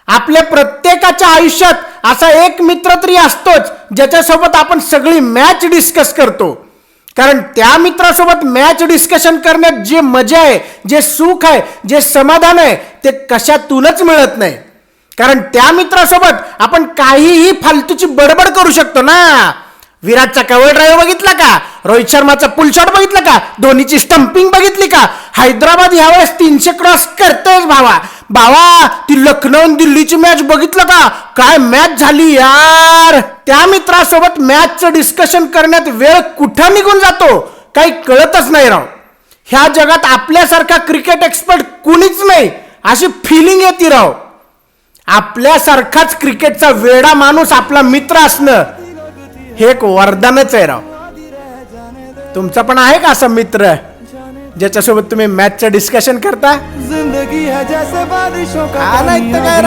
आपल्या प्रत्येकाच्या आयुष्यात असा एक मित्र तरी असतोच ज्याच्यासोबत आपण सगळी मॅच डिस्कस करतो. कारण त्या मित्रासोबत मॅच डिस्कशन करण्यात जे मजा आहे, जे सुख आहे, जे समाधान आहे ते कशातूनच मिळत नाही. कारण त्या मित्रासोबत आपण काहीही फालतूची बडबड करू शकतो ना. विराटचा कव्हर ड्राईव्ह बघितला का? रोहित शर्माचा पुल शॉट बघितला का? धोनीची स्टंपिंग बघितली का? हैदराबाद यावेळेस 300 क्रॉस करतोय भावा. ती लखनौ दिल्लीची मॅच बघितलं का? काय मॅच झाली यार. त्या मित्रासोबत मॅचचं डिस्कशन करण्यात वेळ कुठं निघून जातो काही कळतच नाही राव. ह्या जगात आपल्यासारखा क्रिकेट एक्सपर्ट कुणीच नाही अशी फिलिंग येते राव. आपल्यासारखाच क्रिकेटचा वेडा माणूस आपला मित्र असणं हे एक वरदानच आहे राव. तुमचा पण आहे का असा मित्र ज्याच्यासोबत तुम्ही मॅचचं डिस्कशन करता? जिंदगी है जैसे बारिशों का नाही तर काय राव.